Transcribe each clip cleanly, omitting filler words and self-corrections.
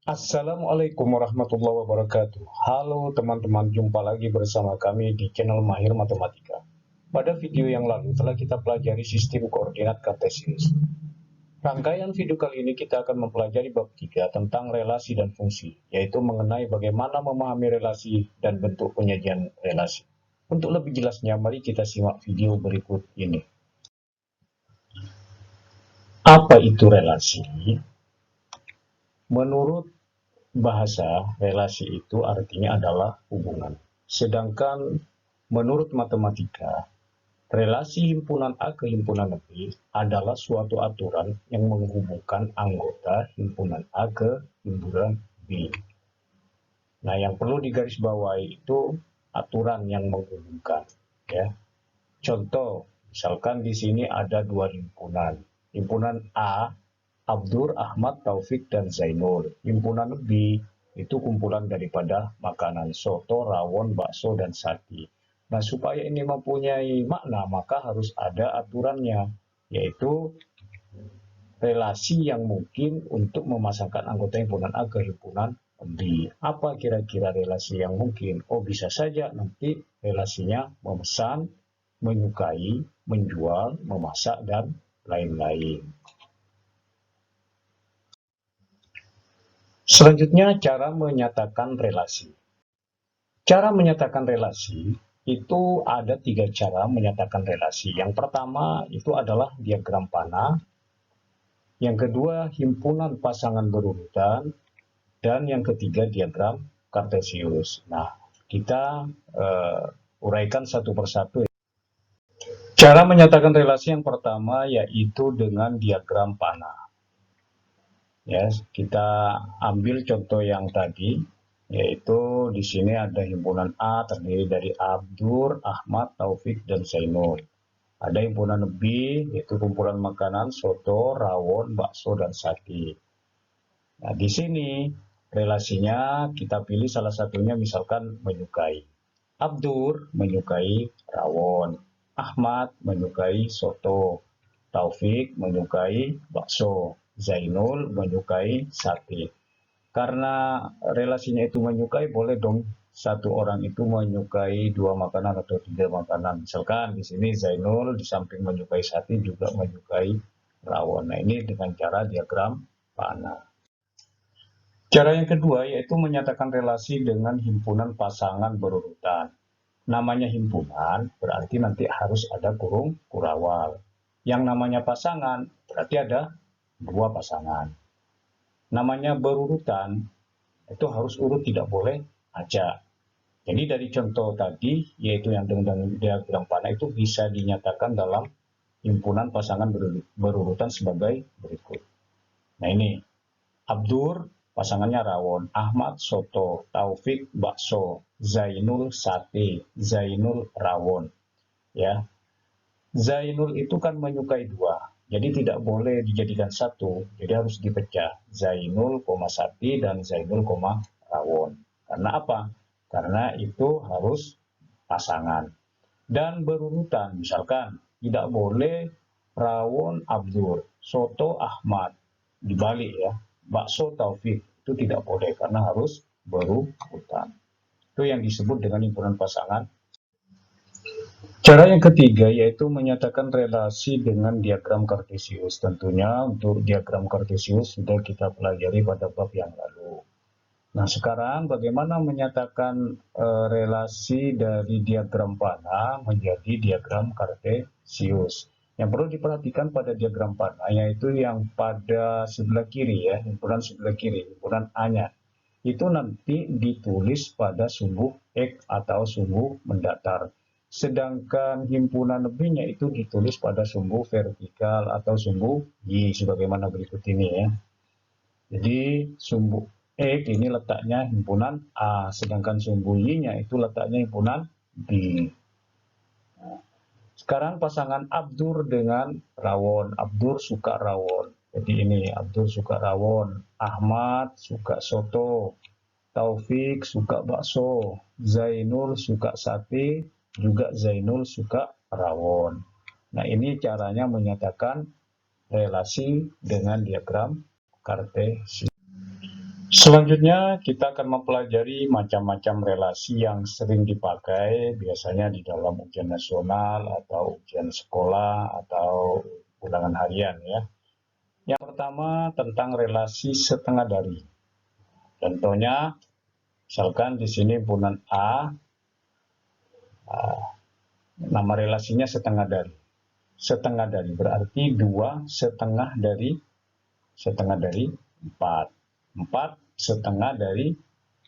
Assalamualaikum warahmatullahi wabarakatuh. Halo teman-teman, jumpa lagi bersama kami di channel Mahir Matematika. Pada video yang lalu telah kita pelajari sistem koordinat kartesius. Rangkaian video kali ini kita akan mempelajari bab 3 tentang relasi dan fungsi, yaitu mengenai bagaimana memahami relasi dan bentuk penyajian relasi. Untuk lebih jelasnya, mari kita simak video berikut ini. Apa itu relasi? Menurut bahasa, relasi itu artinya adalah hubungan. Sedangkan menurut matematika, relasi himpunan A ke himpunan B adalah suatu aturan yang menghubungkan anggota himpunan A ke himpunan B. Nah, yang perlu digarisbawahi itu aturan yang menghubungkan, ya. Contoh, misalkan di sini ada dua himpunan. Himpunan A, Abdur, Ahmad, Taufik, dan Zainul. Himpunan B itu kumpulan daripada makanan soto, rawon, bakso, dan sate. Nah, supaya ini mempunyai makna, maka harus ada aturannya, yaitu relasi yang mungkin untuk memasangkan anggota himpunan A ke himpunan B. Apa kira-kira relasi yang mungkin? Oh, bisa saja nanti relasinya memesan, menyukai, menjual, memasak, dan lain-lain. Selanjutnya, cara menyatakan relasi. Cara menyatakan relasi itu ada 3 cara menyatakan relasi. Yang pertama itu adalah diagram panah. Yang kedua, himpunan pasangan berurutan. Dan yang ketiga, diagram kartesius. Nah, kita uraikan satu persatu. Cara menyatakan relasi yang pertama yaitu dengan diagram panah. Ya, kita ambil contoh yang tadi, yaitu di sini ada himpunan A terdiri dari Abdur, Ahmad, Taufik, dan Zainul. Ada himpunan B, yaitu kumpulan makanan soto, rawon, bakso, dan sate. Nah, di sini relasinya kita pilih salah satunya, misalkan menyukai. Abdur menyukai rawon, Ahmad menyukai soto, Taufik menyukai bakso, Zainul menyukai sate. Karena relasinya itu menyukai, boleh dong satu orang itu menyukai 2 makanan atau 3 makanan. Misalkan di sini Zainul di samping menyukai sate juga menyukai rawon. Nah, ini dengan cara diagram panah. Cara yang kedua yaitu menyatakan relasi dengan himpunan pasangan berurutan. Namanya himpunan berarti nanti harus ada kurung kurawal. Yang namanya pasangan berarti ada 2 pasangan. Namanya berurutan itu harus urut, tidak boleh acak. Jadi dari contoh tadi, yaitu yang dengan diagram panah, itu bisa dinyatakan dalam himpunan pasangan berurutan sebagai berikut. Nah, ini Abdur pasangannya rawon, Ahmad soto, Taufik bakso, Zainul sate, Zainul rawon. Ya, Zainul itu kan menyukai 2, jadi tidak boleh dijadikan satu, jadi harus dipecah. Zainul, sate dan Zainul, rawon. Karena apa? Karena itu harus pasangan. Dan berurutan, misalkan tidak boleh rawon Abdur, soto Ahmad, dibalik ya, bakso Taufik, itu tidak boleh karena harus berurutan. Itu yang disebut dengan himpunan pasangan. Cara yang ketiga yaitu menyatakan relasi dengan diagram kartesius. Tentunya untuk diagram kartesius sudah kita pelajari pada bab yang lalu. Nah, sekarang bagaimana menyatakan relasi dari diagram panah menjadi diagram kartesius. Yang perlu diperhatikan pada diagram panah yaitu yang pada sebelah kiri ya, himpunan sebelah kiri, himpunan A-nya. Itu nanti ditulis pada sumbu X atau sumbu mendatar. Sedangkan himpunan B-nya itu ditulis pada sumbu vertikal atau sumbu Y sebagaimana berikut ini ya. Jadi sumbu X ini letaknya himpunan A, sedangkan sumbu Y-nya itu letaknya himpunan B. Sekarang pasangan Abdur dengan rawon. Abdur suka rawon. Jadi ini Abdur suka rawon, Ahmad suka soto, Taufik suka bakso, Zainul suka sate, juga Zainul suka rawon. Nah, ini caranya menyatakan relasi dengan diagram kartesius. Selanjutnya kita akan mempelajari macam-macam relasi yang sering dipakai biasanya di dalam ujian nasional atau ujian sekolah atau ulangan harian ya. Yang pertama tentang relasi setengah dari. Contohnya, misalkan di sini himpunan A, nama relasinya setengah dari. Setengah dari berarti 2 setengah dari 4. 4 setengah dari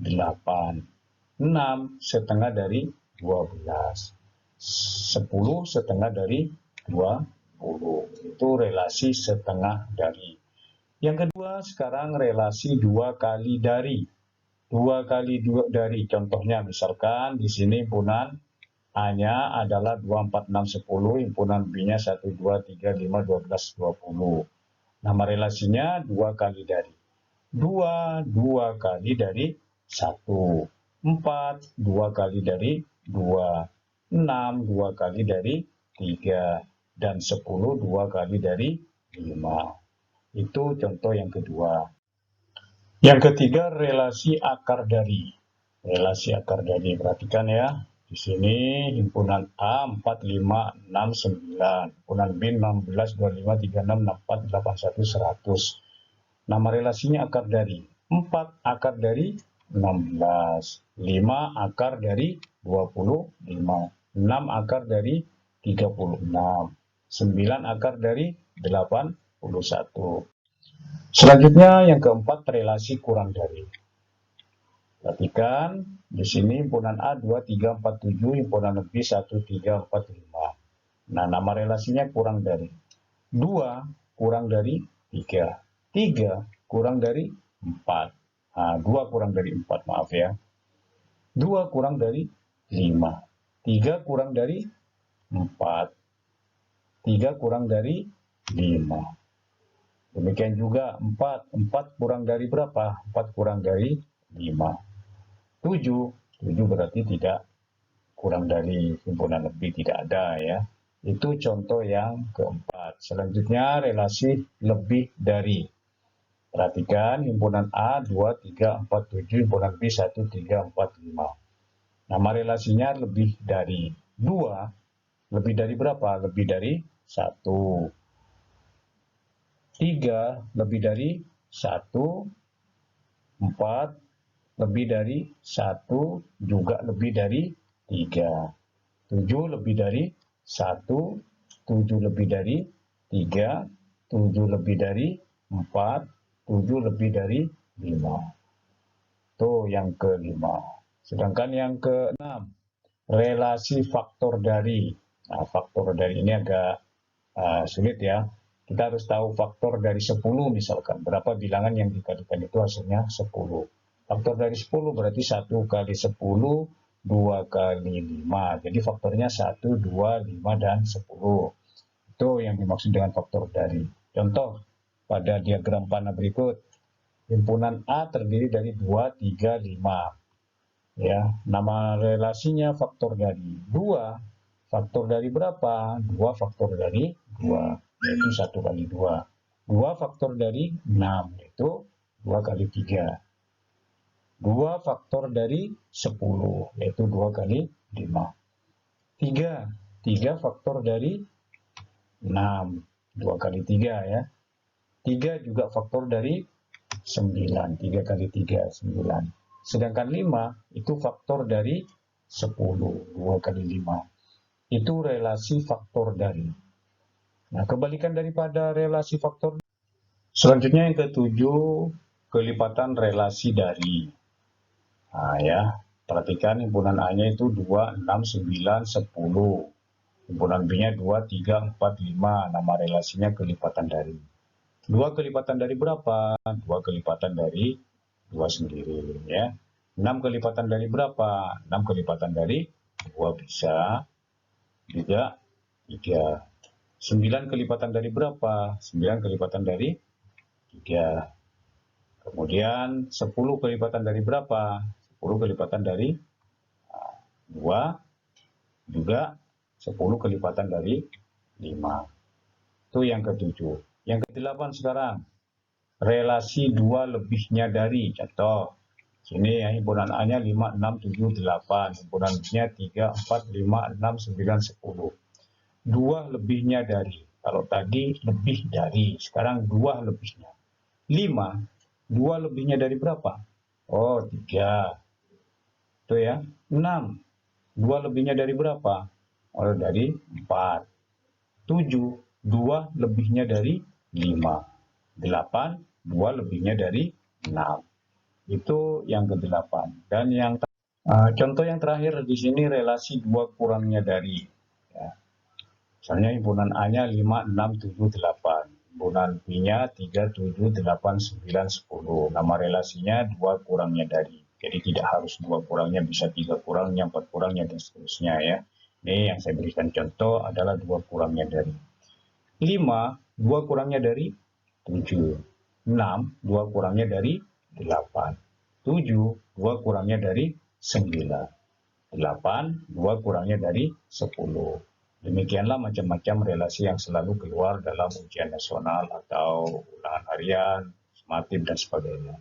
8. 6 setengah dari 12. 10 setengah dari 20. Itu relasi setengah dari. Yang kedua, sekarang relasi 2 kali dari. 2 kali dari. Contohnya misalkan di sini himpunan A-nya adalah 2, 4, 6, 10, himpunan B-nya 1, 2, 3, 5, 12, 20. Nama relasinya 2 kali dari. 2 kali dari 1. 4, 2 kali dari 2. 6, 2 kali dari 3. Dan 10, 2 kali dari 5. Itu contoh yang kedua. Yang ketiga, relasi akar dari. Relasi akar dari, perhatikan ya. Di sini himpunan A 4, 5, 6, 9. Himpunan B 16, 25, 36, 64, 81, 100. Nama relasinya akar dari. 4 akar dari 16. 5 akar dari 25. 6 akar dari 36. 9 akar dari 81. Selanjutnya yang keempat, relasi kurang dari. Perhatikan di sini himpunan A 2, 3, 4, 7, himpunan B 1, 3, 4, 5. Nah, nama relasinya kurang dari. 2 kurang dari 3. 3 kurang dari 4. Nah, 2 kurang dari 4, maaf ya. 2 kurang dari 5. 3 kurang dari 4. 3 kurang dari 5. Demikian juga 4. 4 kurang dari berapa? 4 kurang dari 5. 7. 7 berarti tidak kurang dari himpunan lebih, tidak ada ya. Itu contoh yang keempat. Selanjutnya relasi lebih dari. Perhatikan himpunan A 2, 3, 4, 7, himpunan B 1, 3, 4, 5. Nama relasinya lebih dari 2. Lebih dari berapa? Lebih dari 1. 3 lebih dari 1, 4 lebih dari 1, juga lebih dari 3. 7 lebih dari 1, 7 lebih dari 3, 7 lebih dari 4, 7 lebih dari 5. Itu yang kelima. Sedangkan yang keenam, relasi faktor dari. Nah, faktor dari ini agak sulit ya. Kita harus tahu faktor dari 10 misalkan. Berapa bilangan yang dikalikan itu hasilnya 10. Faktor dari 10 berarti 1 kali 10, 2 kali 5. Jadi faktornya 1, 2, 5, dan 10. Itu yang dimaksud dengan faktor dari. Contoh, pada diagram panah berikut. Himpunan A terdiri dari 2, 3, 5. Ya, nama relasinya faktor dari 2. Faktor dari berapa? 2 faktor dari 2, yaitu 1 kali 2. 2 faktor dari 6, yaitu 2 kali 3. 2 faktor dari 10, yaitu 2 kali 5. 3. 3 faktor dari 6, 2 kali 3 ya. 3 juga faktor dari 9, 3 kali 3, 9. Sedangkan 5 itu faktor dari 10, 2 kali 5. Itu relasi faktor dari. Nah, kebalikan daripada relasi faktor. Selanjutnya yang ketujuh, kelipatan relasi dari. Nah, ya, perhatikan himpunan A-nya itu 2, 6, 9, 10. Himpunan B-nya 2, 3, 4, 5. Nama relasinya kelipatan dari. 2 kelipatan dari berapa? 2 kelipatan dari 2 sendiri ya. 6 kelipatan dari berapa? 6 kelipatan dari 2 bisa. Juga 3. 9 kelipatan dari berapa? 9 kelipatan dari 3. Kemudian 10 kelipatan dari berapa? 10 kelipatan dari 2. Juga 10 kelipatan dari 5. Itu yang ketujuh. Yang kedelapan sekarang. relasi 2 lebihnya dari, contoh sini ya, himpunan A-nya 5, 6, 7, 8, himpunan B-nya 3, 4, 5, 6, 9, 10. 2 lebihnya dari, kalau tadi lebih dari, sekarang 2 lebihnya. 5, 2 lebihnya dari berapa? Oh, 3. Itu ya. 6, 2 lebihnya dari berapa? Oh, dari 4. 7, 2 lebihnya dari 5. 8, 2 lebihnya dari 6. Itu yang ke-8. Dan yang contoh yang terakhir di sini relasi 2 kurangnya dari. Ya. Misalnya himpunan A-nya 5, 6, 7, 8. Himpunan B-nya 3, 7, 8, 9, 10. Nama relasinya 2 kurangnya dari. Jadi tidak harus 2 kurangnya, bisa 3 kurangnya, 4 kurangnya, dan seterusnya ya. Ini yang saya berikan contoh adalah 2 kurangnya dari. 5, 2 kurangnya dari 7. 6, 2 kurangnya dari 8. 7, 2 kurangnya dari 9. 8, 2 kurangnya dari 10. Demikianlah macam-macam relasi yang selalu keluar dalam ujian nasional atau ulangan harian, summatif, dan sebagainya.